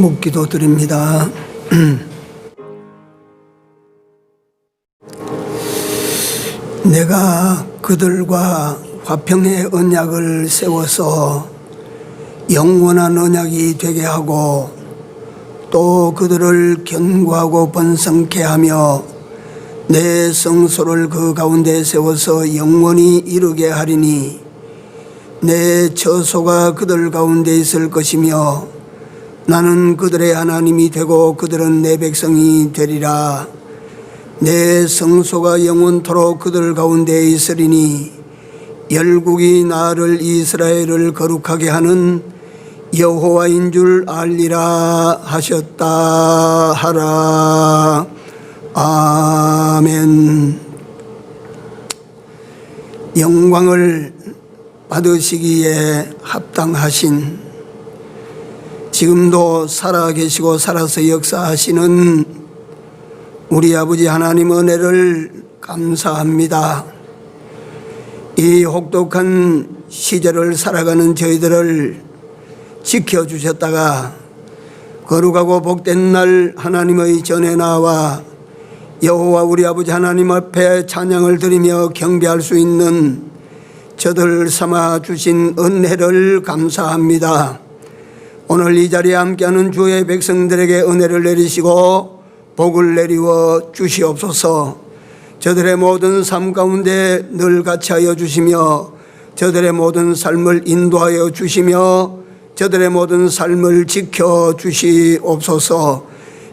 묵기도 드립니다. 내가 그들과 화평의 언약을 세워서 영원한 언약이 되게 하고 또 그들을 견고하고 번성케 하며 내 성소를 그 가운데 세워서 영원히 이루게 하리니 내 처소가 그들 가운데 있을 것이며 나는 그들의 하나님이 되고 그들은 내 백성이 되리라. 내 성소가 영원토록 그들 가운데 있으리니 열국이 나를 이스라엘을 거룩하게 하는 여호와인 줄 알리라 하셨다 하라. 아멘. 영광을 받으시기에 합당하신, 지금도 살아계시고 살아서 역사하시는 우리 아버지 하나님 은혜를 감사합니다. 이 혹독한 시절을 살아가는 저희들을 지켜주셨다가 거룩하고 복된 날 하나님의 전에 나와 여호와 우리 아버지 하나님 앞에 찬양을 드리며 경배할 수 있는 저들 삼아 주신 은혜를 감사합니다. 오늘 이 자리에 함께하는 주의 백성들에게 은혜를 내리시고 복을 내리워 주시옵소서. 저들의 모든 삶 가운데 늘 같이 하여 주시며 저들의 모든 삶을 인도하여 주시며 저들의 모든 삶을 지켜 주시옵소서.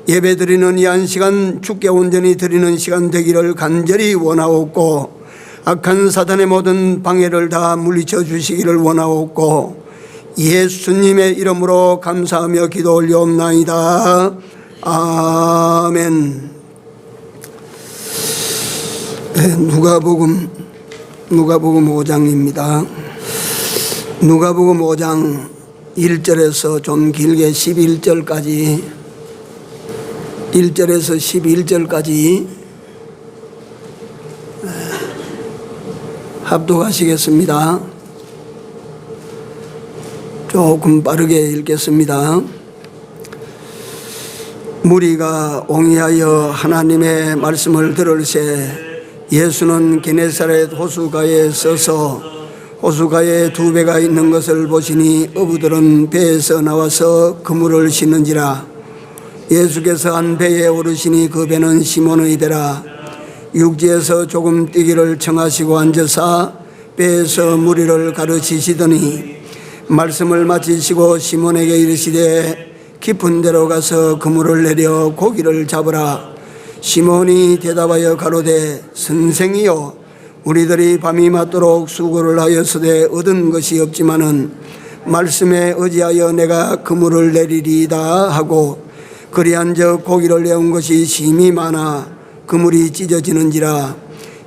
예배드리는 이 한 시간 주께 온전히 드리는 시간 되기를 간절히 원하옵고 악한 사단의 모든 방해를 다 물리쳐 주시기를 원하옵고 예수님의 이름으로 감사하며 기도 올려옵나이다. 아멘. 누가복음 5장입니다. 누가복음 5장 1절에서 좀 길게 11절까지 1절에서 11절까지 합독하시겠습니다. 조금 빠르게 읽겠습니다. 무리가 옹이하여 하나님의 말씀을 들을새 예수는 게네사렛 호수가에 서서 호수가에 두 배가 있는 것을 보시니 어부들은 배에서 나와서 그물을 싣는지라. 예수께서 한 배에 오르시니 그 배는 시몬의 배라. 육지에서 조금 뛰기를 청하시고 앉으사 배에서 무리를 가르치시더니 말씀을 마치시고 시몬에게 이르시되 깊은 데로 가서 그물을 내려 고기를 잡으라. 시몬이 대답하여 가로되 선생이여 우리들이 밤이 맞도록 수고를 하였으되 얻은 것이 없지만은 말씀에 의지하여 내가 그물을 내리리이다 하고 그리한즉 고기를 내온 것이 심히 많아 그물이 찢어지는지라.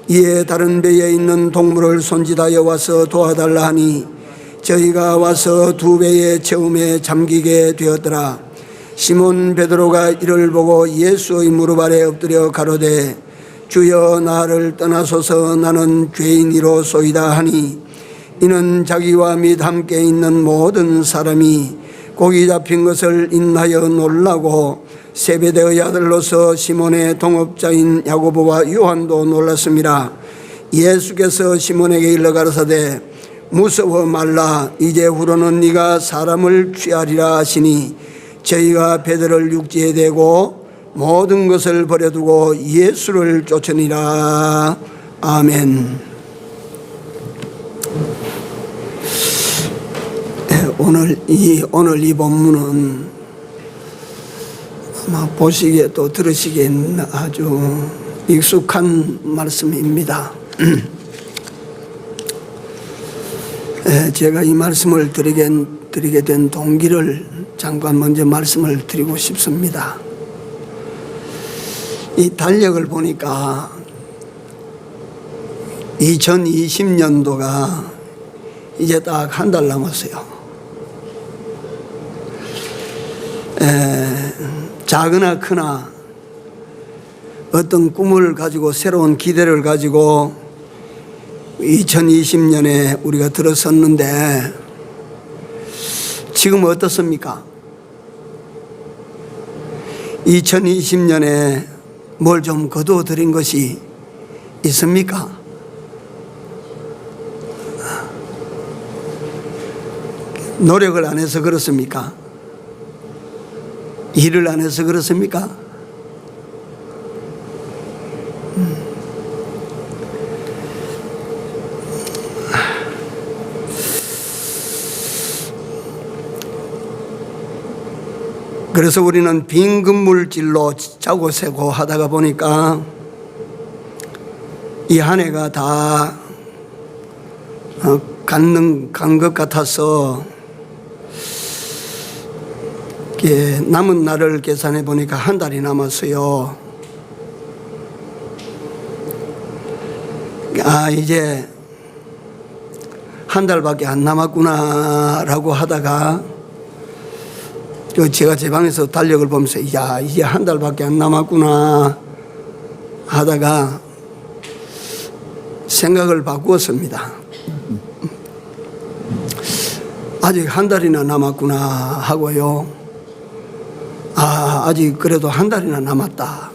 이에 다른 배에 있는 동물을 손짓하여 와서 도와달라 하니 저희가 와서 두 배의 채움에 잠기게 되었더라. 시몬 베드로가 이를 보고 예수의 무릎 아래 엎드려 가로되 주여 나를 떠나소서 나는 죄인이로소이다 하니 이는 자기와 및 함께 있는 모든 사람이 고기 잡힌 것을 인하여 놀라고 세베대의 아들로서 시몬의 동업자인 야고보와 요한도 놀랐습니다. 예수께서 시몬에게 일러 가라사대 무서워 말라. 이제 후로는 네가 사람을 취하리라 하시니 저희가 배들을 육지에 대고 모든 것을 버려두고 예수를 쫓으니라. 아멘. 오늘 이 본문은 아마 보시기에 또 들으시기에 아주 익숙한 말씀입니다. 제가 이 말씀을 드리게 된 동기를 잠깐 먼저 말씀을 드리고 싶습니다. 이 달력을 보니까 2020년도가 이제 딱 한 달 남았어요. 작으나 크나 어떤 꿈을 가지고 새로운 기대를 가지고 2020년에 우리가 들어섰는데 지금 어떻습니까? 2020년에 뭘 좀 거두어 드린 것이 있습니까? 노력을 안 해서 그렇습니까? 일을 안 해서 그렇습니까? 그래서 우리는 빈 건물질로 짜고 세고 하다가 보니까 이 한 해가 다 간 것 같아서 남은 날을 계산해 보니까 한 달이 남았어요. 이제 한 달밖에 안 남았구나라고 하다가 제가 제 방에서 달력을 보면서 이제 한 달밖에 안 남았구나 하다가 생각을 바꾸었습니다. 아직 한 달이나 남았구나 하고요. 아직 그래도 한 달이나 남았다.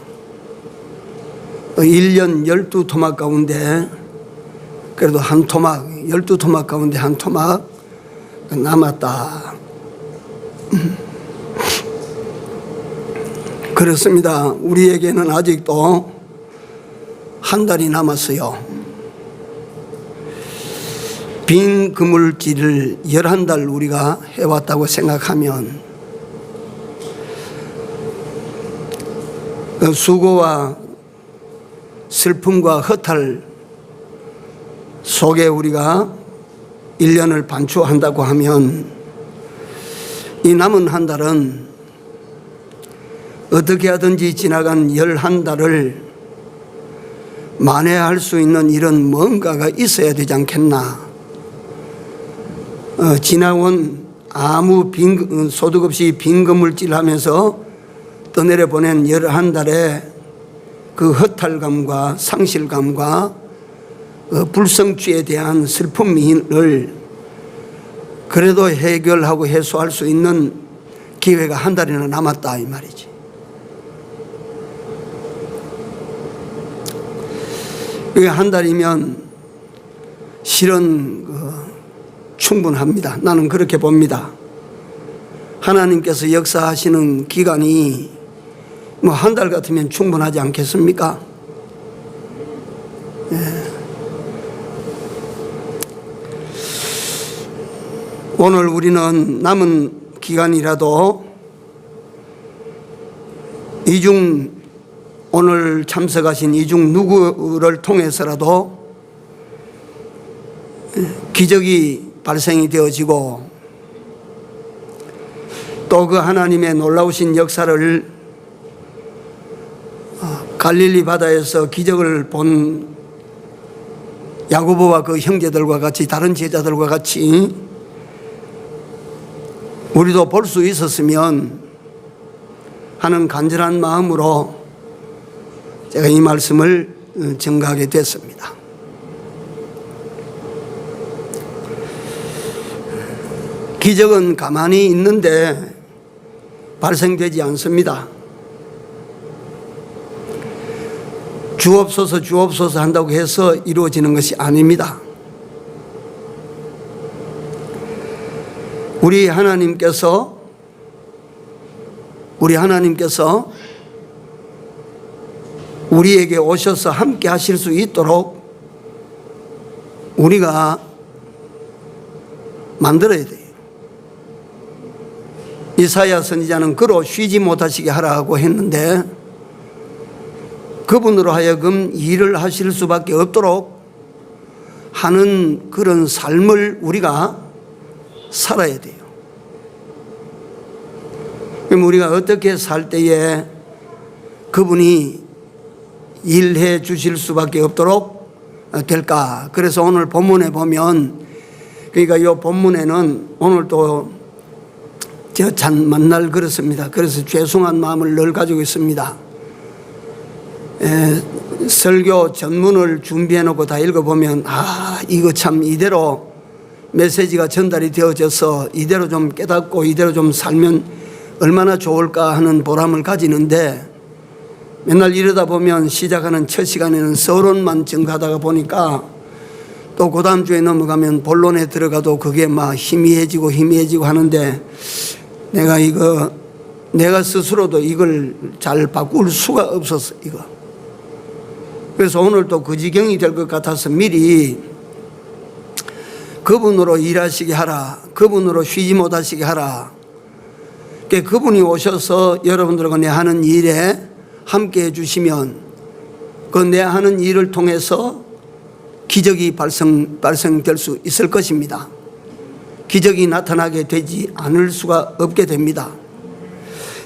1년 12토막 가운데 그래도 한 토막, 12토막 가운데 한 토막 남았다. 그렇습니다. 우리에게는 아직도 한 달이 남았어요. 빈 그물질을 11달 우리가 해왔다고 생각하면 그 수고와 슬픔과 허탈 속에 우리가 1년을 반추한다고 하면 이 남은 한 달은 어떻게 하든지 지나간 11달을 만회할 수 있는 이런 뭔가가 있어야 되지 않겠나. 지나온 아무 소득 없이 빈 건물질 하면서 떠내려 보낸 11달의 그 허탈감과 상실감과 불성취에 대한 슬픔을 그래도 해결하고 해소할 수 있는 기회가 한 달이나 남았다 이 말이지. 이게 한 달이면 실은 충분합니다. 나는 그렇게 봅니다. 하나님께서 역사하시는 기간이 한 달 같으면 충분하지 않겠습니까? 예. 오늘 우리는 남은 기간이라도 오늘 참석하신 이중 누구를 통해서라도 기적이 발생이 되어지고 또 그 하나님의 놀라우신 역사를 갈릴리 바다에서 기적을 본 야고보와 그 형제들과 같이 다른 제자들과 같이 우리도 볼 수 있었으면 하는 간절한 마음으로 제가 이 말씀을 전가하게 됐습니다. 기적은 가만히 있는데 발생되지 않습니다. 주옵소서 주옵소서 한다고 해서 이루어지는 것이 아닙니다. 우리 하나님께서 우리에게 오셔서 함께 하실 수 있도록 우리가 만들어야 돼요. 이사야 선지자는 그로 쉬지 못하시게 하라고 했는데 그분으로 하여금 일을 하실 수밖에 없도록 하는 그런 삶을 우리가 살아야 돼요. 그럼 우리가 어떻게 살 때에 그분이 일해 주실 수밖에 없도록 될까? 그래서 오늘 본문에 보면, 그러니까 이 본문에는 오늘 또 제가 참 만날 그렇습니다. 그래서 죄송한 마음을 늘 가지고 있습니다. 설교 전문을 준비해 놓고 다 읽어보면 이거 참 이대로 메시지가 전달이 되어져서 이대로 좀 깨닫고 이대로 좀 살면 얼마나 좋을까 하는 보람을 가지는데 맨날 이러다 보면 시작하는 첫 시간에는 서론만 증가하다가 보니까 또 그 다음 주에 넘어가면 본론에 들어가도 그게 막 희미해지고 하는데 내가 스스로도 이걸 잘 바꿀 수가 없었어, 이거. 그래서 오늘 또 그 지경이 될 것 같아서 미리 그분으로 일하시게 하라, 그분으로 쉬지 못하시게 하라. 그분이 오셔서 여러분들과 내 하는 일에 함께 해주시면 그 내 하는 일을 통해서 기적이 발생될 수 있을 것입니다. 기적이 나타나게 되지 않을 수가 없게 됩니다.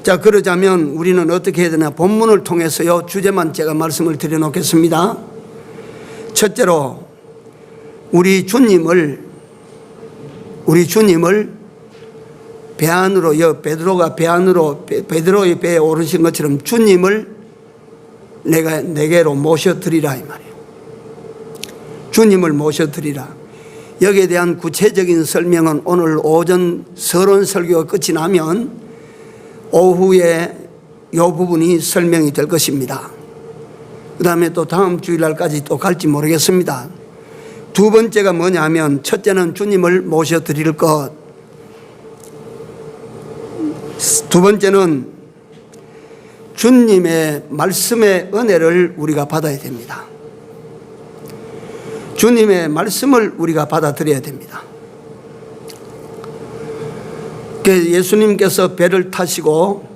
자, 그러자면 우리는 어떻게 해야 되나? 본문을 통해서요, 주제만 제가 말씀을 드려놓겠습니다. 첫째로, 우리 주님을 배 안으로, 베드로가 베드로의 배에 오르신 것처럼 주님을 내게로 모셔드리라, 이 말이에요. 주님을 모셔드리라. 여기에 대한 구체적인 설명은 오늘 오전 서론 설교가 끝이 나면 오후에 이 부분이 설명이 될 것입니다. 그 다음에 또 다음 주일날까지 또 갈지 모르겠습니다. 두 번째가 뭐냐 하면, 첫째는 주님을 모셔드릴 것, 두 번째는 주님의 말씀의 은혜를 우리가 받아야 됩니다. 주님의 말씀을 우리가 받아들여야 됩니다. 예수님께서 배를 타시고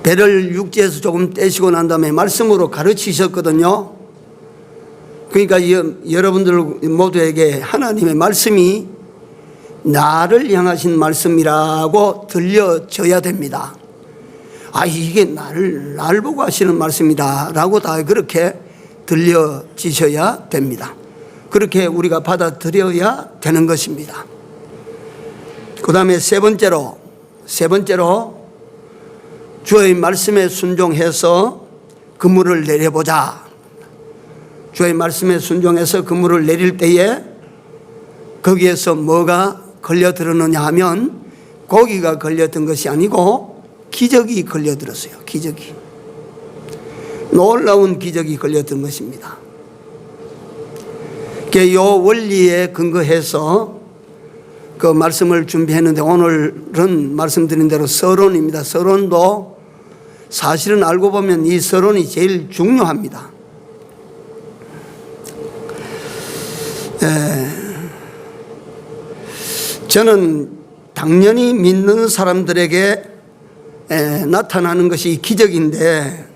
배를 육지에서 조금 떼시고 난 다음에 말씀으로 가르치셨거든요. 그러니까 여러분들 모두에게 하나님의 말씀이 나를 향하신 말씀이라고 들려져야 됩니다. 이게 날 보고 하시는 말씀이다 라고 다 그렇게 들려지셔야 됩니다. 그렇게 우리가 받아들여야 되는 것입니다. 그 다음에 세 번째로 주의 말씀에 순종해서 그물을 내려보자. 주의 말씀에 순종해서 그물을 내릴 때에 거기에서 뭐가 걸려들었느냐 하면, 고기가 걸려든 것이 아니고 기적이 걸려들었어요. 기적이, 놀라운 기적이 걸려든 것입니다. 이 원리에 근거해서 그 말씀을 준비했는데, 오늘은 말씀드린 대로 서론입니다. 서론도 사실은 알고 보면 이 서론이 제일 중요합니다. 저는 당연히 믿는 사람들에게 나타나는 것이 기적인데,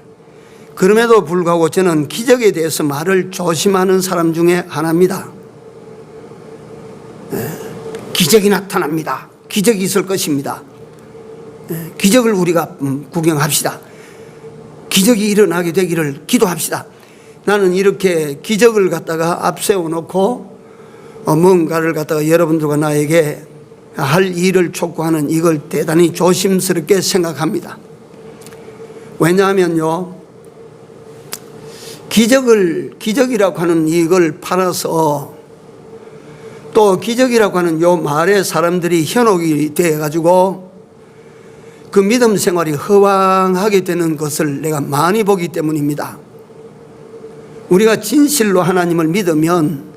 그럼에도 불구하고 저는 기적에 대해서 말을 조심하는 사람 중에 하나입니다. 기적이 나타납니다. 기적이 있을 것입니다. 기적을 우리가 구경합시다. 기적이 일어나게 되기를 기도합시다. 나는 이렇게 기적을 갖다가 앞세워놓고 뭔가를 갖다가 여러분들과 나에게 할 일을 촉구하는 이걸 대단히 조심스럽게 생각합니다. 왜냐하면요, 기적이라고 하는 이걸 팔아서 또 기적이라고 하는 요 말에 사람들이 현혹이 되어가지고 그 믿음 생활이 허황하게 되는 것을 내가 많이 보기 때문입니다. 우리가 진실로 하나님을 믿으면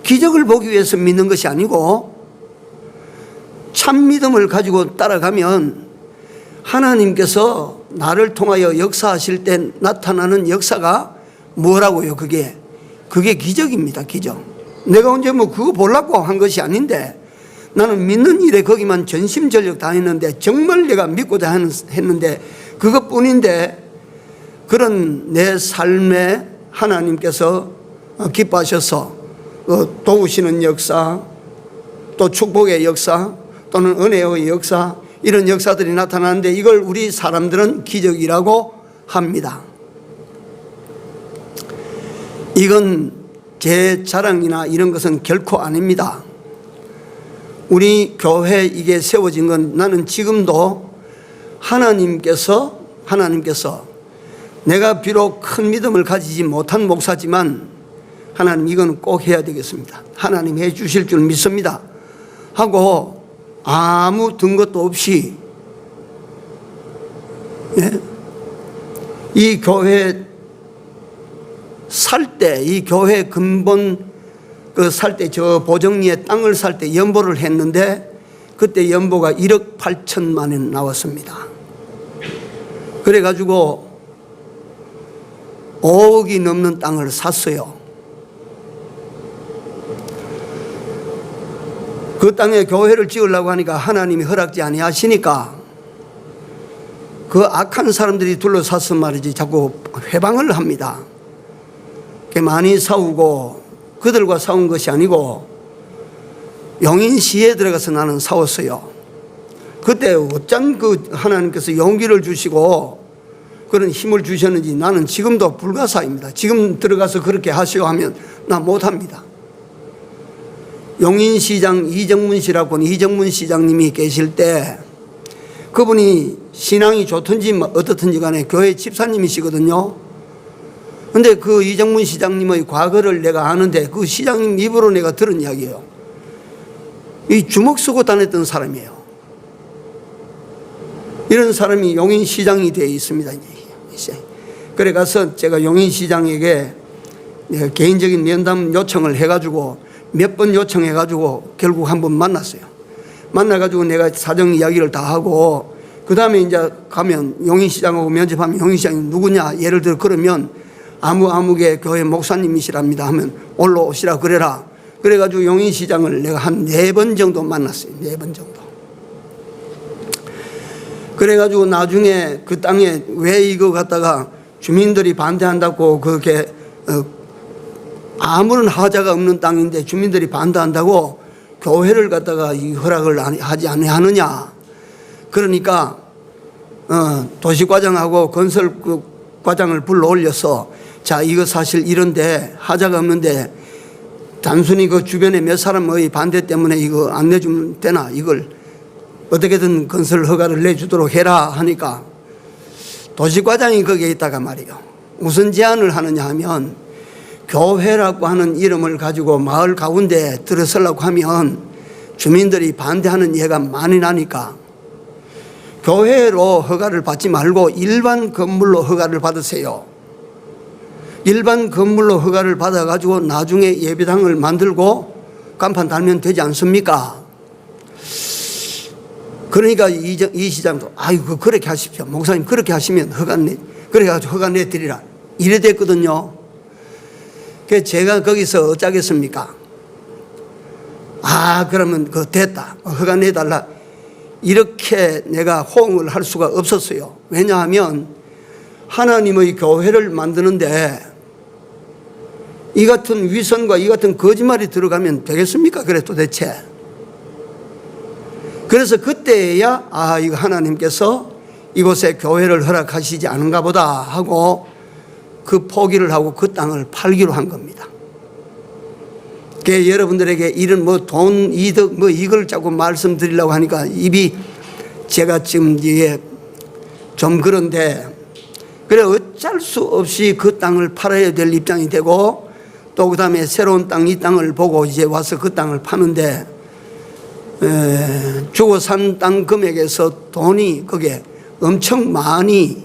기적을 보기 위해서 믿는 것이 아니고 참 믿음을 가지고 따라가면 하나님께서 나를 통하여 역사하실 때 나타나는 역사가 뭐라고요? 그게 기적입니다. 기적. 내가 언제 그거 보려고 한 것이 아닌데, 나는 믿는 일에 거기만 전심전력 다 했는데, 정말 내가 믿고자 했는데 그것뿐인데, 그런 내 삶에 하나님께서 기뻐하셔서 도우시는 역사, 또 축복의 역사, 또는 은혜의 역사, 이런 역사들이 나타나는데, 이걸 우리 사람들은 기적이라고 합니다. 이건 제 자랑이나 이런 것은 결코 아닙니다. 우리 교회 이게 세워진 건, 나는 지금도 하나님께서 내가 비록 큰 믿음을 가지지 못한 목사지만, 하나님 이건 꼭 해야 되겠습니다, 하나님 해 주실 줄 믿습니다 하고 아무 근거도 없이, 예? 이 교회 살 때, 이 교회 근본 살 때, 저 보정리에 땅을 살 때 연보를 했는데 그때 연보가 1억 8천만 원 나왔습니다. 그래가지고 5억이 넘는 땅을 샀어요. 그 땅에 교회를 지으려고 하니까 하나님이 허락지 아니하시니까 그 악한 사람들이 둘러싸서 말이지 자꾸 회방을 합니다. 많이 싸우고, 그들과 싸운 것이 아니고 용인시에 들어가서 나는 싸웠어요. 그때 어쩜 그 하나님께서 용기를 주시고 그런 힘을 주셨는지 나는 지금도 불가사입니다. 지금 들어가서 그렇게 하시오 하면 나 못합니다. 용인시장 이정문 씨라고, 이정문 시장님이 계실 때 그분이 신앙이 좋든지 어떻든지 간에 교회 집사님이시거든요. 근데 그 이정문 시장님의 과거를 내가 아는데 그 시장님 입으로 내가 들은 이야기예요. 이 주먹 쓰고 다녔던 사람이에요. 이런 사람이 용인시장이 되어 있습니다. 그래 가서 제가 용인시장에게 개인적인 면담 요청을 해가지고 몇 번 요청해가지고 결국 한번 만났어요. 만나가지고 내가 사정 이야기를 다 하고, 그 다음에 이제 가면 용인시장하고 면접하면 용인시장이 누구냐, 예를 들어 그러면 아무개 교회 목사님이시랍니다 하면 올라오시라 그래라. 그래가지고 용인시장을 내가 한 4번 정도 만났어요. 4번 정도. 그래가지고 나중에 그 땅에 왜 이거 갖다가 주민들이 반대한다고, 그렇게 아무런 하자가 없는 땅인데 주민들이 반대한다고 교회를 갖다가 이 허락을 하지 아니하느냐. 그러니까 도시과장하고 건설과장을 불러 올려서, 자, 이거 사실 이런데 하자가 없는데 단순히 그 주변에 몇 사람의 반대 때문에 이거 안 내주면 되나, 이걸 어떻게든 건설 허가를 내주도록 해라 하니까 도시과장이 거기에 있다가 말이에요. 무슨 제안을 하느냐 하면, 교회라고 하는 이름을 가지고 마을 가운데 들어서려고 하면 주민들이 반대하는 예가 많이 나니까 교회로 허가를 받지 말고 일반 건물로 허가를 받으세요. 일반 건물로 허가를 받아가지고 나중에 예배당을 만들고 간판 달면 되지 않습니까? 그러니까 이 시장도 아이고 그렇게 하십시오. 목사님 그렇게 하시면 그래가지고 허가 내드리라 이래 됐거든요. 그래서 제가 거기서 어쩌겠습니까? 그러면 됐다. 허가 내달라. 이렇게 내가 호응을 할 수가 없었어요. 왜냐하면 하나님의 교회를 만드는데 이 같은 위선과 이 같은 거짓말이 들어가면 되겠습니까? 그래 도대체. 그래서 그때야 이거 하나님께서 이곳에 교회를 허락하시지 않은가 보다 하고 그 포기를 하고 그 땅을 팔기로 한 겁니다. 여러분들에게 이런 돈, 이득, 이걸 자꾸 말씀드리려고 하니까 입이 제가 지금 이게 좀 그런데, 그래 어쩔 수 없이 그 땅을 팔아야 될 입장이 되고, 또 그 다음에 새로운 땅, 이 땅을 보고 이제 와서 그 땅을 파는데, 주고 산 땅 금액에서 돈이 그게 엄청 많이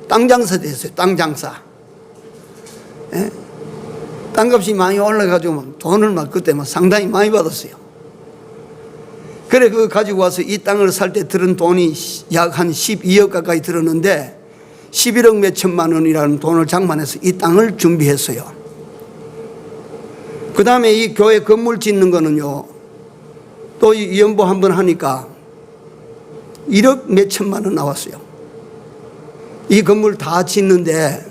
땅 장사 됐어요. 땅 장사. 예? 땅값이 많이 올라가지고 돈을 그때 상당히 많이 받았어요. 그래 그거 가지고 와서 이 땅을 살 때 들은 돈이 약 한 12억 가까이 들었는데 11억 몇 천만 원이라는 돈을 장만해서 이 땅을 준비했어요. 그 다음에 이 교회 건물 짓는 거는요, 또 이 연보 한번 하니까 1억 몇 천만 원 나왔어요. 이 건물 다 짓는데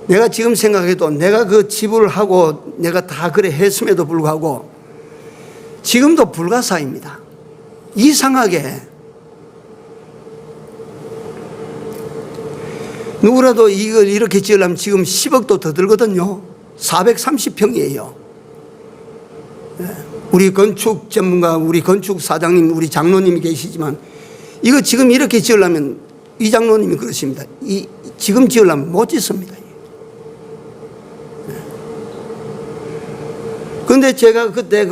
내가 지금 생각해도 내가 그 지불을 하고 내가 다 그래 했음에도 불구하고 지금도 불가사입니다. 이상하게 누구라도 이걸 이렇게 지으려면 지금 10억도 더 들거든요. 430평이에요. 우리 건축 전문가, 우리 건축 사장님, 우리 장로님이 계시지만 이거 지금 이렇게 지으려면 이 장로님이 그러십니다. 지금 지으려면 못 짓습니다. 그런데 제가 그때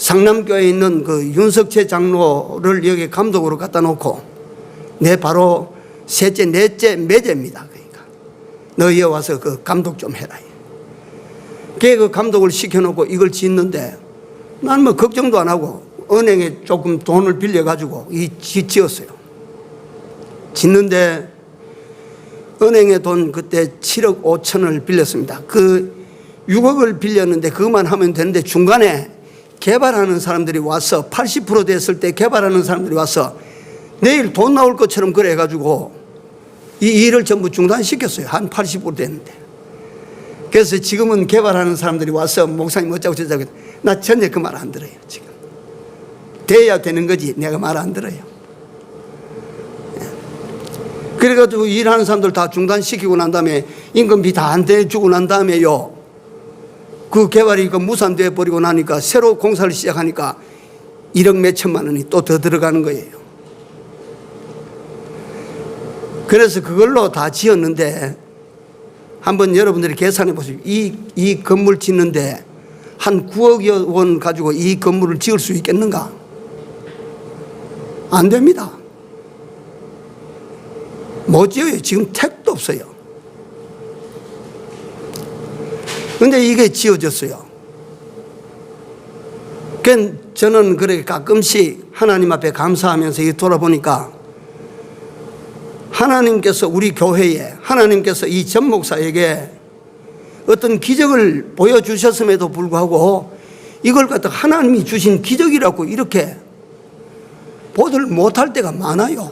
상남교회에 있는 그 윤석채 장로를 여기 감독으로 갖다 놓고 내 바로 셋째, 넷째, 매제입니다. 그러니까 너희 와서 그 감독 좀 해라. 걔 그 감독을 시켜놓고 이걸 짓는데 난 뭐 걱정도 안 하고 은행에 조금 돈을 빌려가지고 지었어요. 짓는데 은행에 돈 그때 7억 5천을 빌렸습니다. 그 6억을 빌렸는데 그것만 하면 되는데 중간에 개발하는 사람들이 와서 80% 됐을 때 개발하는 사람들이 와서 내일 돈 나올 것처럼 그래 해가지고 이 일을 전부 중단시켰어요. 한 80% 됐는데. 그래서 지금은 개발하는 사람들이 와서 목사님 어쩌고 저쩌고 나 전혀 그 말 안 들어요. 지금 돼야 되는 거지 내가 말 안 들어요. 그래가지고 일하는 사람들 다 중단시키고 난 다음에 임금비 다 안 대주고 난 다음에요, 그 개발이 무산돼 버리고 나니까 새로 공사를 시작하니까 1억 몇 천만 원이 또 더 들어가는 거예요. 그래서 그걸로 다 지었는데 한번 여러분들이 계산해 보세요. 이 건물 짓는데 한 9억 원 가지고 이 건물을 지을 수 있겠는가? 안 됩니다. 못 지어요. 지금 택도 없어요. 근데 이게 지어졌어요. 그러니까 저는 그렇게 가끔씩 하나님 앞에 감사하면서 돌아보니까 하나님께서 우리 교회에, 하나님께서 이 전 목사에게 어떤 기적을 보여주셨음에도 불구하고 이걸 갖다가 하나님이 주신 기적이라고 이렇게 보들 못할 때가 많아요.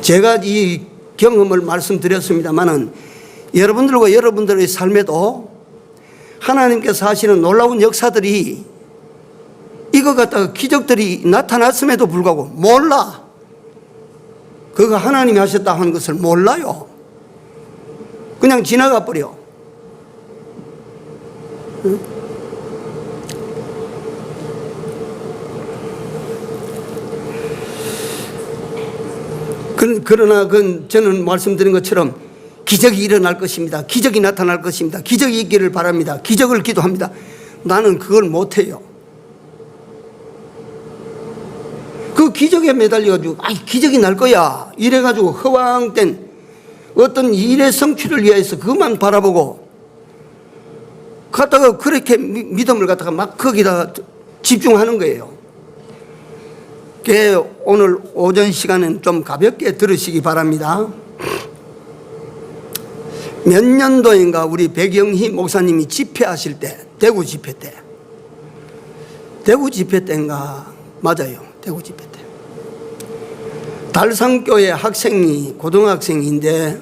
제가 이 경험을 말씀드렸습니다마는 여러분들과 여러분들의 삶에도 하나님께서 하시는 놀라운 역사들이 이거 갖다가 기적들이 나타났음에도 불구하고 몰라. 그거 하나님이 하셨다 하는 것을 몰라요. 그냥 지나가 버려. 응? 그러나 저는 말씀드린 것처럼 기적이 일어날 것입니다. 기적이 나타날 것입니다. 기적이 있기를 바랍니다. 기적을 기도합니다. 나는 그걸 못해요. 그 기적에 매달려가지고 기적이 날 거야 이래가지고 허황된 어떤 일의 성취를 위해서 그것만 바라보고 갖다가 그렇게 믿음을 갖다가 막 거기다 집중하는 거예요. 오늘 오전 시간은 좀 가볍게 들으시기 바랍니다. 몇 년도인가 우리 백영희 목사님이 집회하실 때, 대구 집회 때인가 맞아요. 대구 집회 때 달산교회 학생이 고등학생인데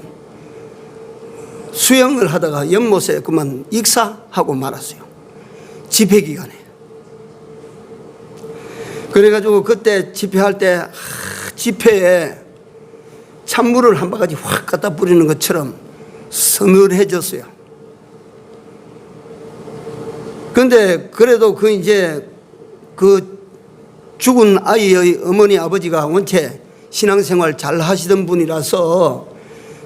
수영을 하다가 연못에 그만 익사하고 말았어요. 집회 기간에. 그래가지고 그때 집회할 때 집회에 찬물을 한 바가지 확 갖다 뿌리는 것처럼 서늘해졌어요. 그런데 그래도 그 죽은 아이의 어머니 아버지가 원체 신앙생활 잘 하시던 분이라서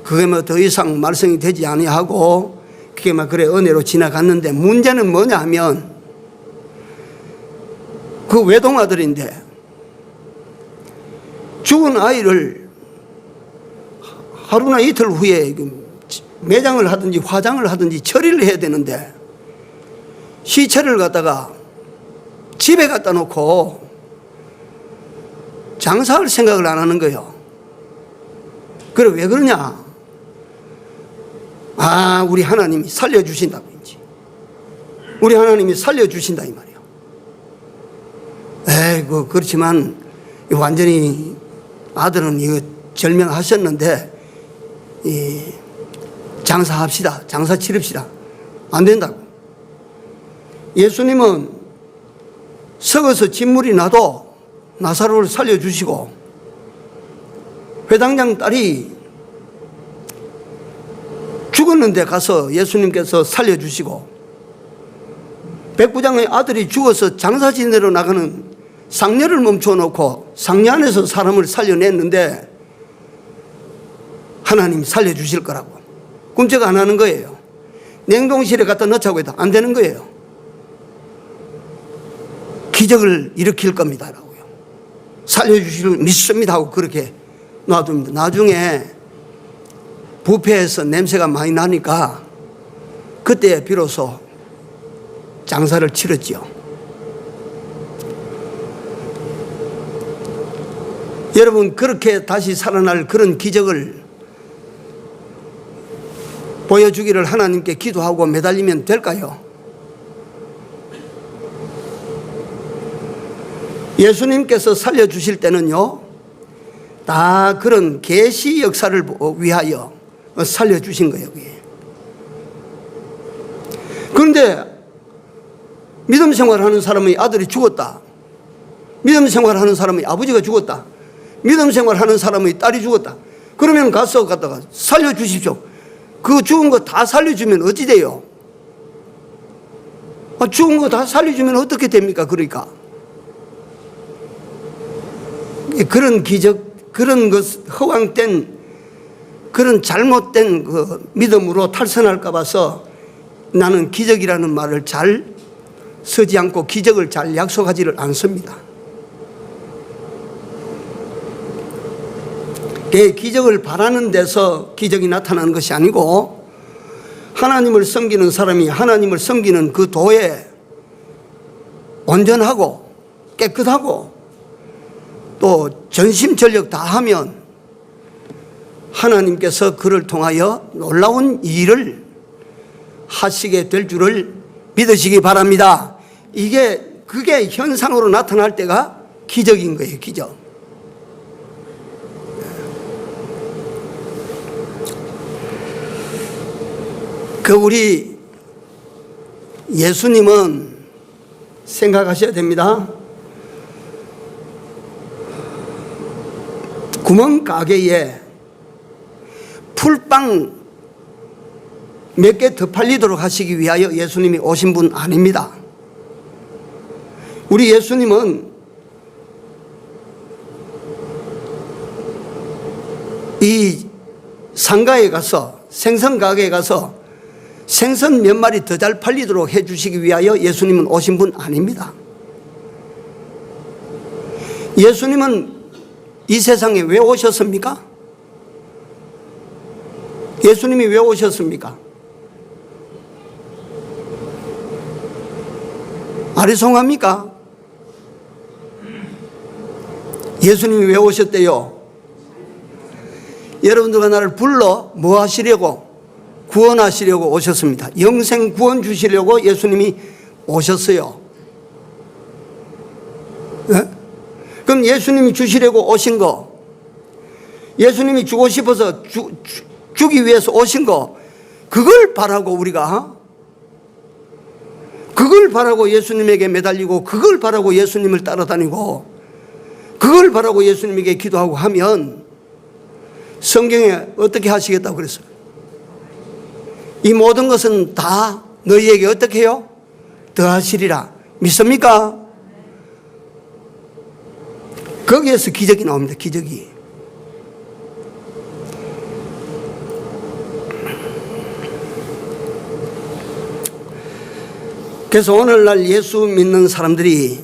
그게 뭐 더 이상 말썽이 되지 아니하고 그게 막 그래 은혜로 지나갔는데 문제는 뭐냐 하면 그 외동아들인데 죽은 아이를 하루나 이틀 후에 매장을 하든지 화장을 하든지 처리를 해야 되는데 시체를 갖다가 집에 갖다 놓고 장사할 생각을 안 하는 거예요. 그래 왜 그러냐? 우리 하나님이 살려주신다고 이제. 우리 하나님이 살려주신다 이 말이에요. 그렇지만 완전히 아들은 이거 절명하셨는데 장사합시다. 장사 치릅시다. 안 된다고. 예수님은 썩어서 진물이 나도 나사로를 살려주시고 회당장 딸이 죽었는데 가서 예수님께서 살려주시고 백부장의 아들이 죽어서 장사 지내러 나가는 상녀를 멈춰놓고 상녀 안에서 사람을 살려냈는데 하나님 살려주실 거라고 꿈쩍 안 하는 거예요. 냉동실에 갖다 넣자고 해도 안 되는 거예요. 기적을 일으킬 겁니다라고요. 살려주실 믿습니다 하고 그렇게 놔둡니다. 나중에 부패해서 냄새가 많이 나니까 그때 비로소 장사를 치렀지요. 여러분, 그렇게 다시 살아날 그런 기적을 보여주기를 하나님께 기도하고 매달리면 될까요? 예수님께서 살려주실 때는요, 다 그런 계시 역사를 위하여 살려주신 거예요. 그런데 믿음 생활하는 사람의 아들이 죽었다. 믿음 생활하는 사람의 아버지가 죽었다. 믿음 생활하는 사람의 딸이 죽었다. 그러면 가서 갖다가 살려주십시오. 그 죽은 거 다 살려주면 어찌 돼요? 죽은 거 다 살려주면 어떻게 됩니까? 그러니까 그런 기적, 그런 것 허황된, 그런 잘못된 그 믿음으로 탈선할까 봐서 나는 기적이라는 말을 잘 쓰지 않고 기적을 잘 약속하지를 않습니다. 기적을 바라는 데서 기적이 나타나는 것이 아니고 하나님을 섬기는 사람이 하나님을 섬기는 그 도에 온전하고 깨끗하고 또 전심전력 다하면 하나님께서 그를 통하여 놀라운 일을 하시게 될 줄을 믿으시기 바랍니다. 그게 현상으로 나타날 때가 기적인 거예요. 기적. 우리 예수님은 생각하셔야 됩니다. 구멍가게에 풀빵 몇 개 더 팔리도록 하시기 위하여 예수님이 오신 분 아닙니다. 우리 예수님은 이 상가에 가서, 생선 가게에 가서 생선 몇 마리 더 잘 팔리도록 해주시기 위하여 예수님은 오신 분 아닙니다. 예수님은 이 세상에 왜 오셨습니까? 예수님이 왜 오셨습니까? 아리송합니까? 예수님이 왜 오셨대요? 여러분들과 나를 불러 뭐 하시려고? 구원하시려고 오셨습니다. 영생 구원 주시려고 예수님이 오셨어요. 네? 그럼 예수님이 주시려고 오신 거, 예수님이 주고 싶어서 주기 위해서 오신 거, 그걸 바라고 우리가, 그걸 바라고 예수님에게 매달리고, 그걸 바라고 예수님을 따라다니고, 그걸 바라고 예수님에게 기도하고 하면 성경에 어떻게 하시겠다고 그랬어요? 이 모든 것은 다 너희에게 어떻게 해요? 더하시리라. 믿습니까? 거기에서 기적이 나옵니다. 기적이. 그래서 오늘날 예수 믿는 사람들이,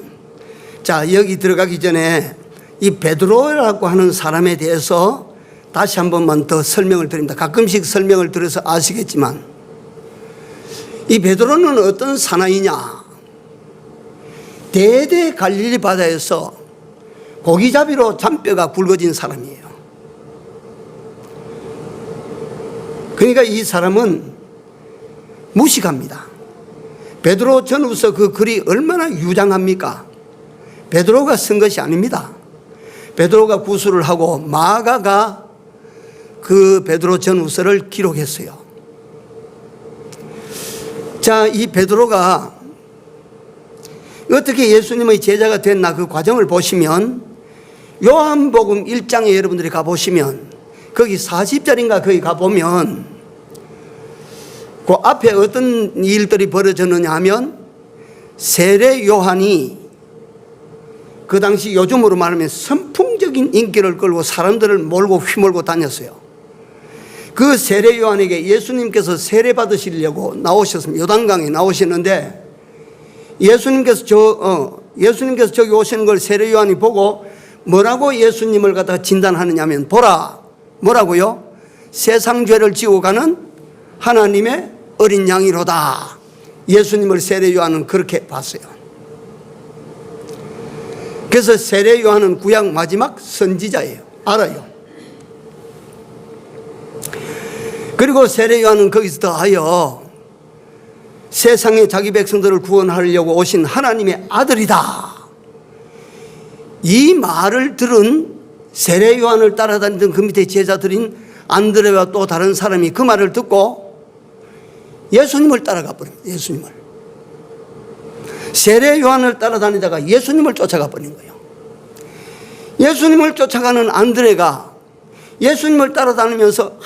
자, 여기 들어가기 전에 이 베드로라고 하는 사람에 대해서 다시 한 번만 더 설명을 드립니다. 가끔씩 설명을 드려서 아시겠지만, 이 베드로는 어떤 사나이냐? 대대 갈릴리 바다에서 고기잡이로 잔뼈가 굵어진 사람이에요. 그러니까 이 사람은 무식합니다. 베드로 전후서 그 글이 얼마나 유장합니까? 베드로가 쓴 것이 아닙니다. 베드로가 구술을 하고 마가가 그 베드로 전후서를 기록했어요. 자, 이 베드로가 어떻게 예수님의 제자가 됐나 그 과정을 보시면 요한복음 1장에 여러분들이 가보시면 거기 40절인가 거기 가보면 그 앞에 어떤 일들이 벌어졌느냐 하면 세례 요한이 그 당시 요즘으로 말하면 선풍적인 인기를 끌고 사람들을 몰고 휘몰고 다녔어요. 그 세례 요한에게 예수님께서 세례 받으시려고 나오셨습니다. 요단강에 나오시는데 예수님께서 예수님께서 저기 오시는 걸 세례 요한이 보고 뭐라고 예수님을 갖다가 진단하느냐 하면, 보라, 뭐라고요? 세상 죄를 지고 가는 하나님의 어린 양이로다. 예수님을 세례 요한은 그렇게 봤어요. 그래서 세례 요한은 구약 마지막 선지자예요. 알아요. 그리고 세례 요한은 거기서 더하여 세상에 자기 백성들을 구원하려고 오신 하나님의 아들이다. 이 말을 들은 세례 요한을 따라다니던 그 밑에 제자들인 안드레와 또 다른 사람이 그 말을 듣고 예수님을 따라가 버립니다. 예수님을. 세례 요한을 따라다니다가 예수님을 쫓아가 버린 거예요. 예수님을 쫓아가는 안드레가 예수님을 따라다니면서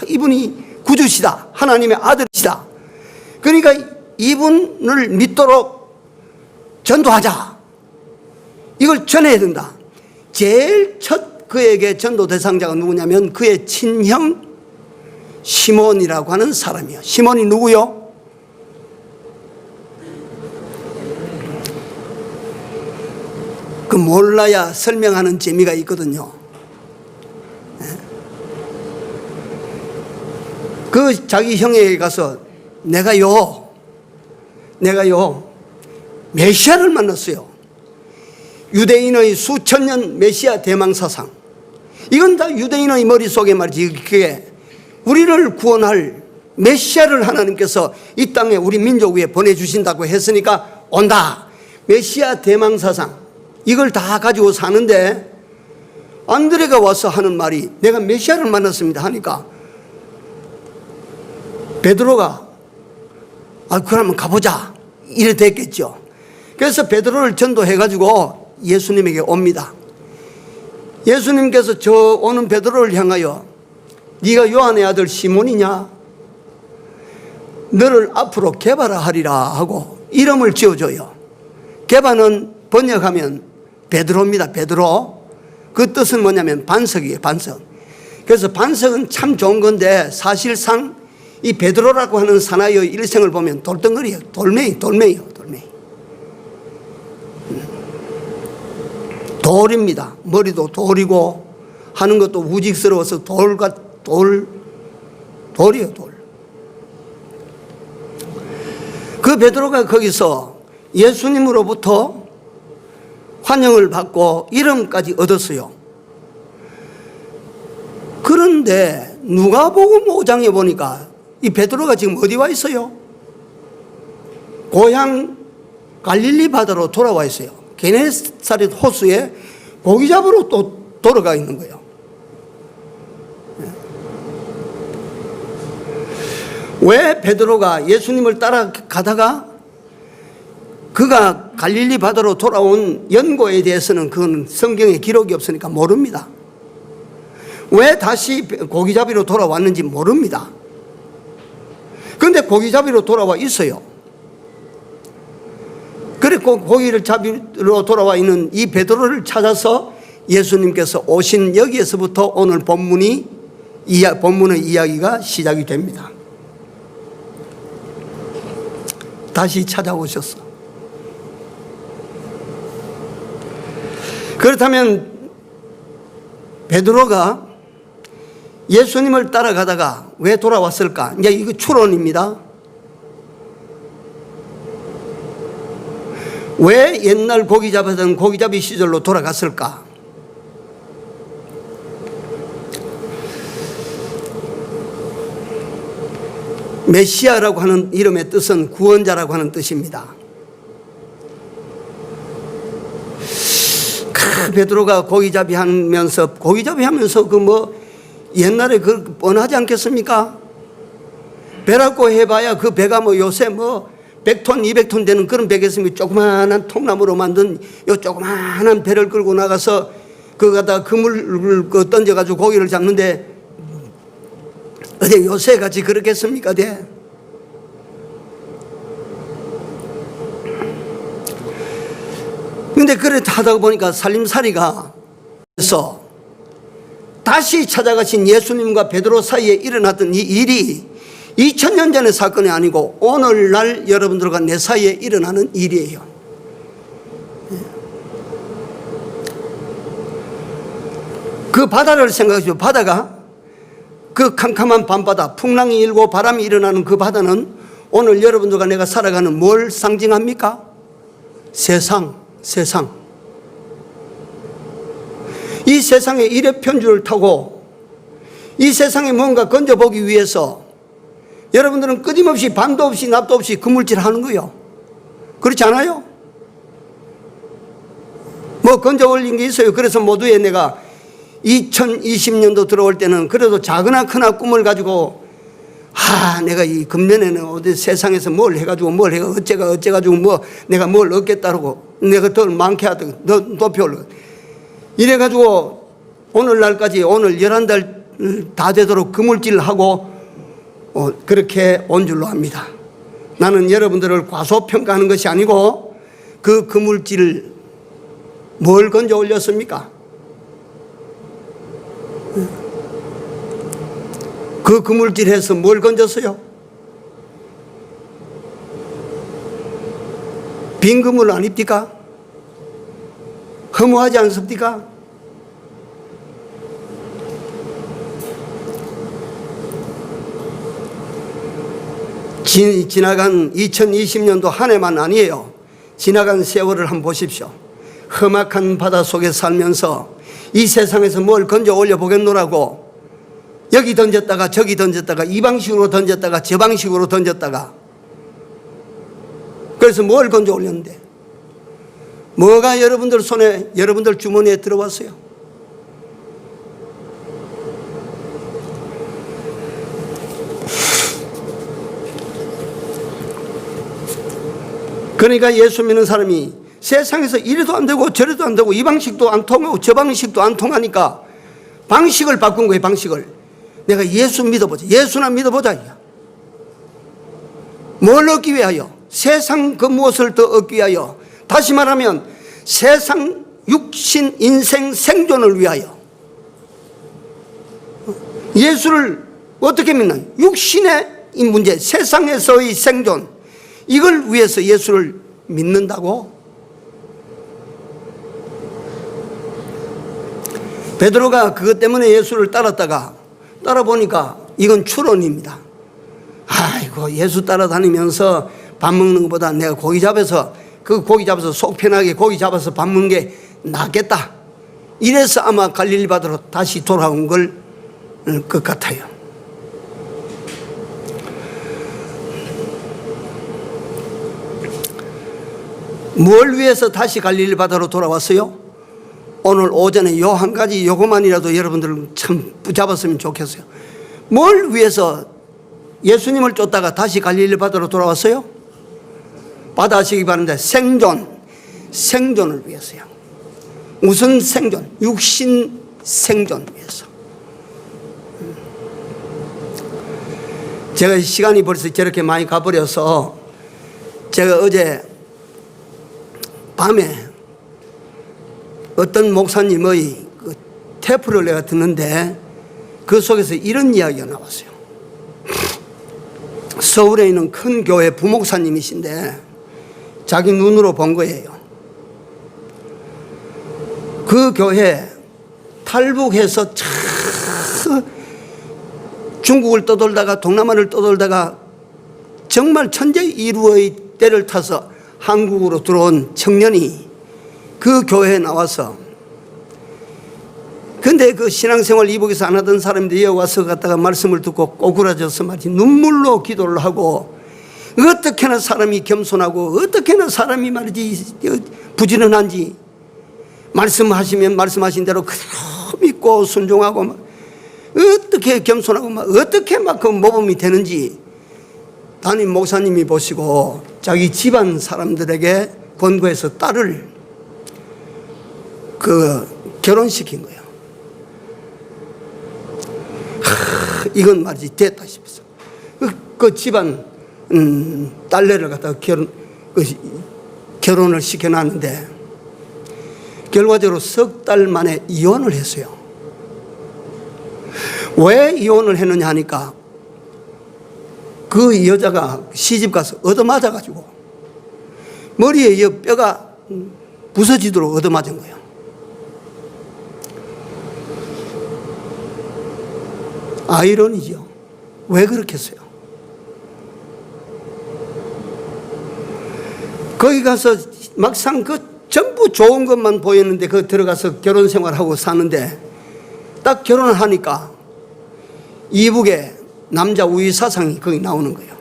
이분이 구주시다, 하나님의 아들이시다, 그러니까 이분을 믿도록 전도하자, 이걸 전해야 된다. 제일 첫 그에게 전도 대상자가 누구냐면 그의 친형 시몬이라고 하는 사람이에요. 시몬이 누구요? 그 몰라야 설명하는 재미가 있거든요. 그 자기 형에게 가서 내가요 메시아를 만났어요. 유대인의 수천 년 메시아 대망사상, 이건 다 유대인의 머릿속에 말이지, 그게 우리를 구원할 메시아를 하나님께서 이 땅에 우리 민족 위에 보내주신다고 했으니까 온다. 메시아 대망사상, 이걸 다 가지고 사는데 안드레가 와서 하는 말이 내가 메시아를 만났습니다 하니까 베드로가 그러면 가보자 이래 됐겠죠. 그래서 베드로를 전도해가지고 예수님에게 옵니다. 예수님께서 저 오는 베드로를 향하여 네가 요한의 아들 시몬이냐? 너를 앞으로 게바라 하리라 하고 이름을 지어줘요. 게바는 번역하면 베드로입니다. 베드로. 그 뜻은 뭐냐면 반석이에요. 반석. 그래서 반석은 참 좋은 건데 사실상 이 베드로라고 하는 사나이의 일생을 보면 돌덩어리예요. 돌멩이요. 돌입니다. 머리도 돌이고 하는 것도 우직스러워서 돌이에요. 돌. 그 베드로가 거기서 예수님으로부터 환영을 받고 이름까지 얻었어요. 그런데 누가복음 5장에 보니까 이 베드로가 지금 어디 와 있어요? 고향 갈릴리 바다로 돌아와 있어요. 게네사렛 호수에 고기 잡으러 또 돌아가 있는 거예요. 왜 베드로가 예수님을 따라가다가 그가 갈릴리 바다로 돌아온 연고에 대해서는 그건 성경에 기록이 없으니까 모릅니다. 왜 다시 고기잡이로 돌아왔는지 모릅니다. 그런데 고기잡이로 돌아와 있어요. 그리고 고기를 잡이로 돌아와 있는 이 베드로를 찾아서 예수님께서 오신 여기에서부터 오늘 본문의 이야기가 시작이 됩니다. 다시 찾아오셨어. 그렇다면 베드로가 예수님을 따라가다가 왜 돌아왔을까? 이제 이거 추론입니다. 왜 옛날 고기 잡았던 고기잡이 시절로 돌아갔을까? 메시아라고 하는 이름의 뜻은 구원자라고 하는 뜻입니다. 베드로가 고기잡이 하면서 옛날에 그 뻔하지 않겠습니까? 배라고 해봐야 그 배가 요새 100톤, 200톤 되는 그런 배겠습니까? 조그마한 통나무로 만든 요 조그마한 배를 끌고 나가서 그거다 그물을 던져가지고 고기를 잡는데 어디 요새 같이 그렇겠습니까? 근데 그래 하다 보니까 살림살이가 그래서 다시 찾아가신 예수님과 베드로 사이에 일어났던 이 일이 2000년 전의 사건이 아니고 오늘날 여러분들과 내 사이에 일어나는 일이에요. 그 바다를 생각하시오. 바다가 그 캄캄한 밤바다, 풍랑이 일고 바람이 일어나는 그 바다는 오늘 여러분들과 내가 살아가는 뭘 상징합니까? 세상. 이 세상의 일의 편주를 타고 이 세상에 뭔가 건져보기 위해서 여러분들은 끊임없이 밤도 없이 낮도 없이 그물질 하는 거예요. 그렇지 않아요? 뭐 건져 올린 게 있어요. 그래서 모두에 내가 2020년도 들어올 때는 그래도 작으나 크나 꿈을 가지고 내가 이 금년에는 어디 세상에서 뭘 해가지고 어째가지고 뭐 내가 뭘 얻겠다고 내가 더 많게 하든 더 높이 올라 이래가지고 오늘날까지 오늘 11달 다 되도록 그물질을 하고 그렇게 온 줄로 압니다. 나는 여러분들을 과소평가하는 것이 아니고 그 그물질을 뭘 건져 올렸습니까? 그 그물질에서 뭘 건졌어요? 빈 그물 아닙니까? 허무하지 않습니까? 지나간 2020년도 한 해만 아니에요. 지나간 세월을 한번 보십시오. 험악한 바다 속에 살면서 이 세상에서 뭘 건져 올려 보겠노라고 여기 던졌다가 저기 던졌다가 이 방식으로 던졌다가 저 방식으로 던졌다가 그래서 뭘 건져 올렸는데 뭐가 여러분들 손에 여러분들 주머니에 들어왔어요? 그러니까 예수 믿는 사람이 세상에서 이래도 안 되고 저래도 안 되고 이 방식도 안 통하고 저 방식도 안 통하니까 방식을 바꾼 거예요. 방식을. 내가 예수 믿어보자. 예수나 믿어보자. 뭘 얻기 위하여? 세상 그 무엇을 더 얻기 위하여? 다시 말하면 세상 육신 인생 생존을 위하여. 예수를 어떻게 믿나? 육신의 이 문제, 세상에서의 생존, 이걸 위해서 예수를 믿는다고? 베드로가 그것 때문에 예수를 따라보니까 이건 추론입니다. 아이고, 예수 따라다니면서 밥 먹는 것보다 내가 고기 잡아서 속 편하게 고기 잡아서 밥 먹는 게 낫겠다. 이래서 아마 갈릴리 바다로 다시 돌아온 것 같아요. 뭘 위해서 다시 갈릴리 바다로 돌아왔어요? 오늘 오전에 요 한 가지 요것만이라도 여러분들 참 붙잡았으면 좋겠어요. 뭘 위해서 예수님을 쫓다가 다시 갈릴리 바다로 돌아왔어요? 받아시기 바랍니다. 생존을 위해서요. 무슨 생존? 육신 생존 위해서. 제가 시간이 벌써 저렇게 많이 가버려서 제가 어제 밤에 어떤 목사님의 그 테이프를 내가 듣는데 그 속에서 이런 이야기가 나왔어요. 서울에 있는 큰 교회 부목사님이신데 자기 눈으로 본 거예요. 그 교회 탈북해서 중국을 떠돌다가 동남아를 떠돌다가 정말 천재이루의 때를 타서 한국으로 들어온 청년이 그 교회에 나와서 근데 그 신앙생활 이북에서 안 하던 사람들이 여기 와서 갔다가 말씀을 듣고 꼬꾸라져서 말이지 눈물로 기도를 하고 어떻게나 사람이 겸손하고 어떻게나 사람이 말이지 부지런한지 말씀하시면 말씀하신 대로 그대로 믿고 순종하고 막 어떻게 겸손하고 막 어떻게 막 그 모범이 되는지 담임 목사님이 보시고 자기 집안 사람들에게 권고해서 딸을 결혼시킨 거예요. 이건 말이지 됐다 싶어서 그 집안 딸내를 갖다가 결혼을 시켜놨는데 결과적으로 석 달 만에 이혼을 했어요. 왜 이혼을 했느냐 하니까 그 여자가 시집가서 얻어맞아가지고 머리에 뼈가 부서지도록 얻어맞은 거예요. 아이러니죠. 왜 그렇게 했어요? 거기 가서 막상 전부 좋은 것만 보였는데 들어가서 결혼 생활하고 사는데 딱 결혼을 하니까 이북의 남자 우위 사상이 거기 나오는 거예요.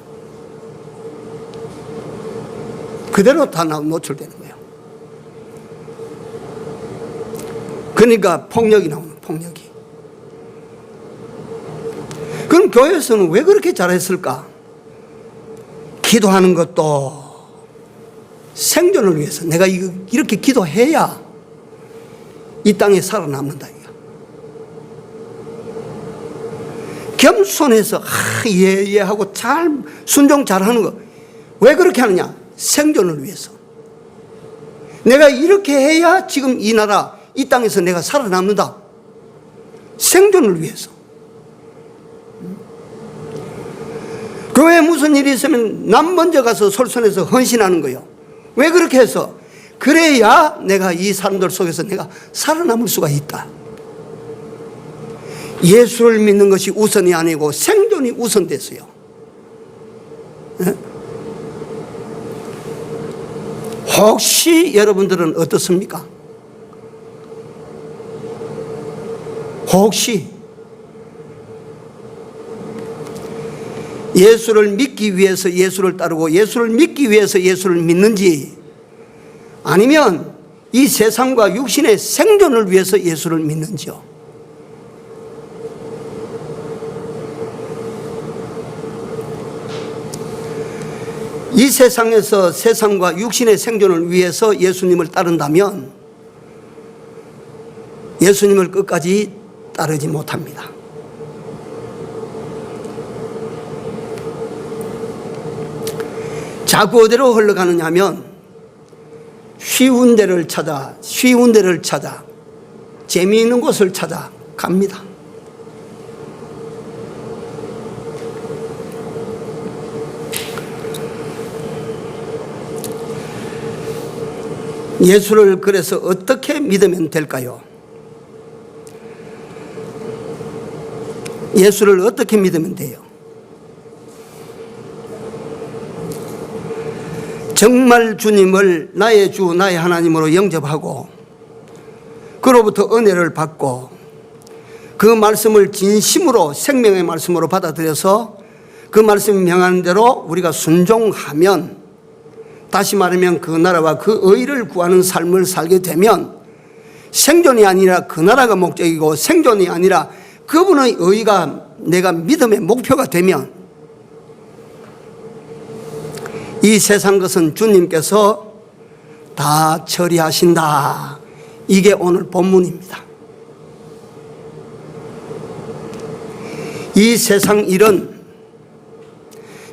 그대로 다 노출되는 거예요. 그러니까 폭력이 나오는 거예요. 폭력이. 그럼 교회에서는 왜 그렇게 잘했을까? 기도하는 것도 생존을 위해서 내가 이렇게 기도해야 이 땅에 살아남는다. 겸손해서 예 하고 잘 순종 잘하는 거 왜 그렇게 하느냐? 생존을 위해서. 내가 이렇게 해야 지금 이 나라 이 땅에서 내가 살아남는다. 생존을 위해서. 교회에 무슨 일이 있으면 남 먼저 가서 솔선해서 헌신하는 거예요. 왜 그렇게 해서? 그래야 내가 이 사람들 속에서 내가 살아남을 수가 있다. 예수를 믿는 것이 우선이 아니고 생존이 우선됐어요. 네? 혹시 여러분들은 어떻습니까? 혹시 예수를 믿기 위해서 예수를 따르고 예수를 믿기 위해서 예수를 믿는지, 아니면 이 세상과 육신의 생존을 위해서 예수를 믿는지요? 이 세상에서 세상과 육신의 생존을 위해서 예수님을 따른다면 예수님을 끝까지 따르지 못합니다. 자꾸 어디로 흘러가느냐 하면 쉬운 데를 찾아 재미있는 곳을 찾아 갑니다. 예수를 그래서 어떻게 믿으면 될까요? 예수를 어떻게 믿으면 돼요? 정말 주님을 나의 주 나의 하나님으로 영접하고 그로부터 은혜를 받고 그 말씀을 진심으로 생명의 말씀으로 받아들여서 그 말씀이 명하는 대로 우리가 순종하면, 다시 말하면 그 나라와 그 의를 구하는 삶을 살게 되면 생존이 아니라 그 나라가 목적이고 생존이 아니라 그분의 의가 내가 믿음의 목표가 되면 이 세상 것은 주님께서 다 처리하신다. 이게 오늘 본문입니다. 이 세상 일은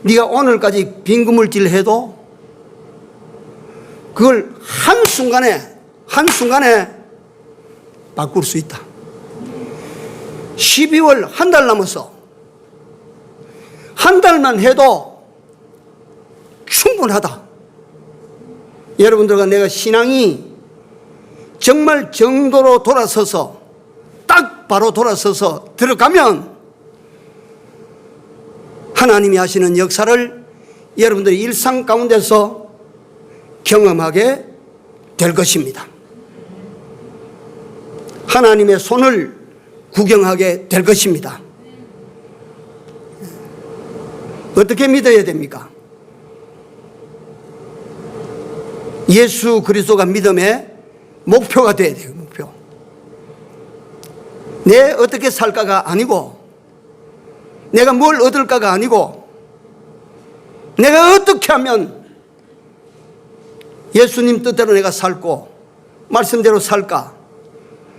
네가 오늘까지 빈구물질해도 그걸 한순간에 바꿀 수 있다. 12월 한 달 남았어. 한 달만 해도 충분하다. 여러분들과 내가 신앙이 정말 정도로 돌아서서 딱 바로 돌아서서 들어가면 하나님이 하시는 역사를 여러분들이 일상 가운데서 경험하게 될 것입니다. 하나님의 손을 구경하게 될 것입니다. 어떻게 믿어야 됩니까? 예수 그리스도가 믿음의 목표가 되어야 돼요. 목표. 내 어떻게 살까가 아니고, 내가 뭘 얻을까가 아니고, 내가 어떻게 하면 예수님 뜻대로 내가 살고 말씀대로 살까?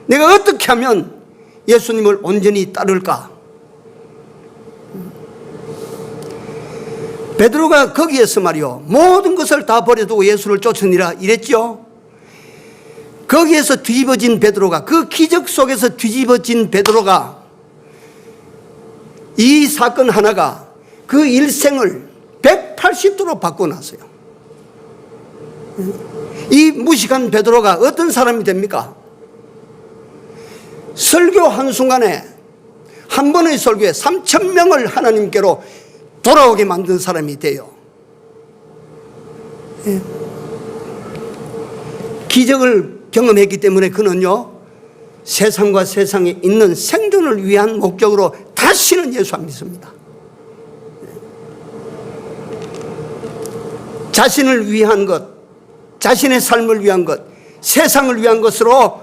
내가 어떻게 하면 예수님을 온전히 따를까? 베드로가 거기에서 말이요, 모든 것을 다 버려두고 예수를 쫓으니라 이랬죠. 거기에서 뒤집어진 베드로가, 그 기적 속에서 뒤집어진 베드로가, 이 사건 하나가 그 일생을 180도로 바꿔놨어요. 이 무식한 베드로가 어떤 사람이 됩니까? 설교 한순간에 한 번의 설교에 3,000명을 하나님께로 돌아오게 만든 사람이 돼요. 예. 기적을 경험했기 때문에 그는요, 세상과 세상에 있는 생존을 위한 목적으로 다시는 예수 안 믿습니다. 자신을 위한 것, 자신의 삶을 위한 것, 세상을 위한 것으로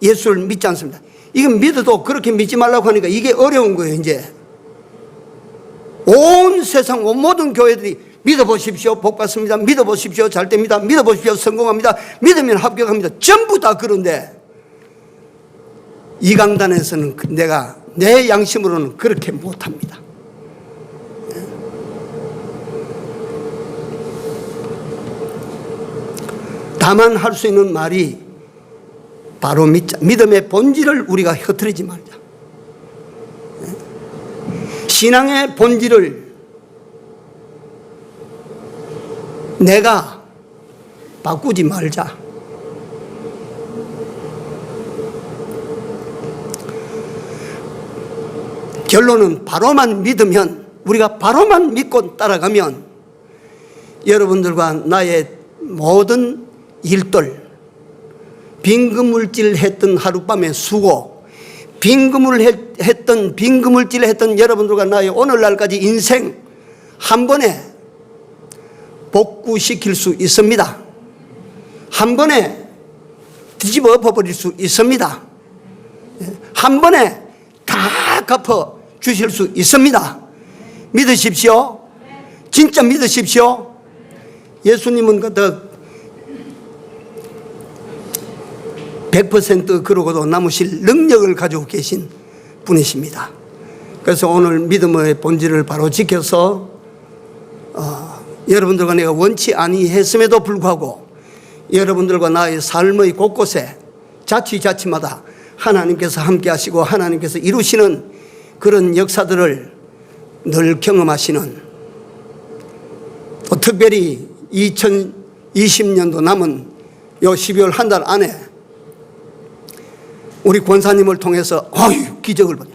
예수를 믿지 않습니다. 이건 믿어도 그렇게 믿지 말라고 하니까 이게 어려운 거예요. 이제 온 세상 온 모든 교회들이 믿어보십시오, 복 받습니다, 믿어보십시오, 잘 됩니다, 믿어보십시오, 성공합니다, 믿으면 합격합니다, 전부 다 그런데 이 강단에서는 내가 내 양심으로는 그렇게 못합니다. 다만 할 수 있는 말이 바로 믿자. 믿음의 본질을 우리가 흐트리지 말자. 신앙의 본질을 내가 바꾸지 말자. 결론은 바로만 믿으면, 우리가 바로만 믿고 따라가면 여러분들과 나의 모든 일들, 빈그물질 했던 하룻밤의 수고, 빈그물질 했던 여러분들과 나의 오늘날까지 인생 한 번에 복구시킬 수 있습니다. 한 번에 뒤집어 엎어버릴 수 있습니다. 한 번에 다 갚아 주실 수 있습니다. 믿으십시오. 진짜 믿으십시오. 예수님은 그저 100% 그러고도 남으실 능력을 가지고 계신 분이십니다. 그래서 오늘 믿음의 본질을 바로 지켜서 여러분들과 내가 원치 아니했음에도 불구하고 여러분들과 나의 삶의 곳곳에 자치자치마다 하나님께서 함께 하시고 하나님께서 이루시는 그런 역사들을 늘 경험하시는, 또 특별히 2020년도 남은 요 12월 한 달 안에 우리 권사님을 통해서 기적을 보냐,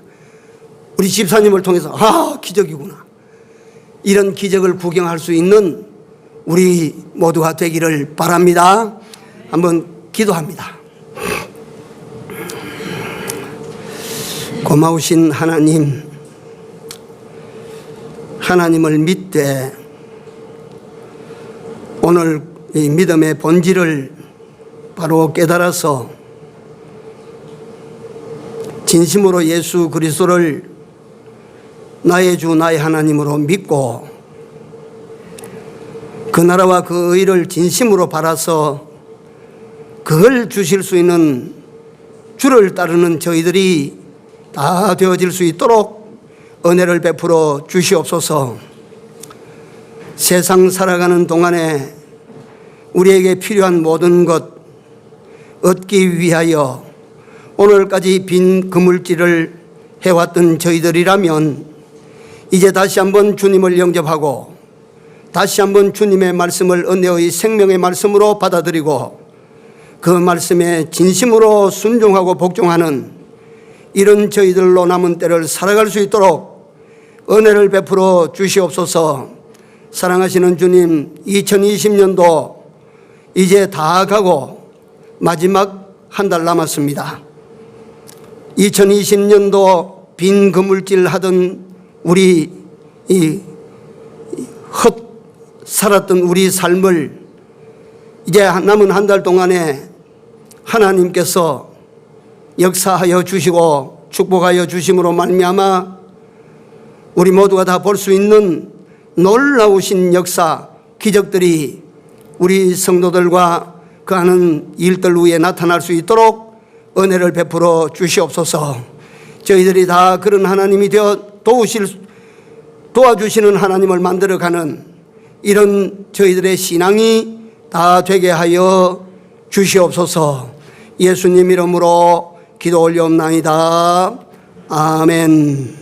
우리 집사님을 통해서 기적이구나, 이런 기적을 구경할 수 있는 우리 모두가 되기를 바랍니다. 한번 기도합니다. 고마우신 하나님, 하나님을 믿되 오늘 이 믿음의 본질을 바로 깨달아서 진심으로 예수 그리스도를 나의 주 나의 하나님으로 믿고 그 나라와 그 의를 진심으로 바라서 그걸 주실 수 있는 주를 따르는 저희들이 다 되어질 수 있도록 은혜를 베풀어 주시옵소서. 세상 살아가는 동안에 우리에게 필요한 모든 것 얻기 위하여 오늘까지 빈 그물질을 해왔던 저희들이라면 이제 다시 한번 주님을 영접하고 다시 한번 주님의 말씀을 은혜의 생명의 말씀으로 받아들이고 그 말씀에 진심으로 순종하고 복종하는 이런 저희들로 남은 때를 살아갈 수 있도록 은혜를 베풀어 주시옵소서. 사랑하시는 주님, 2020년도 이제 다 가고 마지막 한 달 남았습니다. 2020년도 빈 그물질 하던 우리 살았던 우리 삶을 이제 남은 한 달 동안에 하나님께서 역사하여 주시고 축복하여 주심으로 말미암아 우리 모두가 다 볼 수 있는 놀라우신 역사, 기적들이 우리 성도들과 그 하는 일들 위에 나타날 수 있도록 은혜를 베풀어 주시옵소서. 저희들이 다 그런 하나님이 되어 도와주시는 하나님을 만들어가는 이런 저희들의 신앙이 다 되게 하여 주시옵소서. 예수님 이름으로 기도 올려옵나이다. 아멘.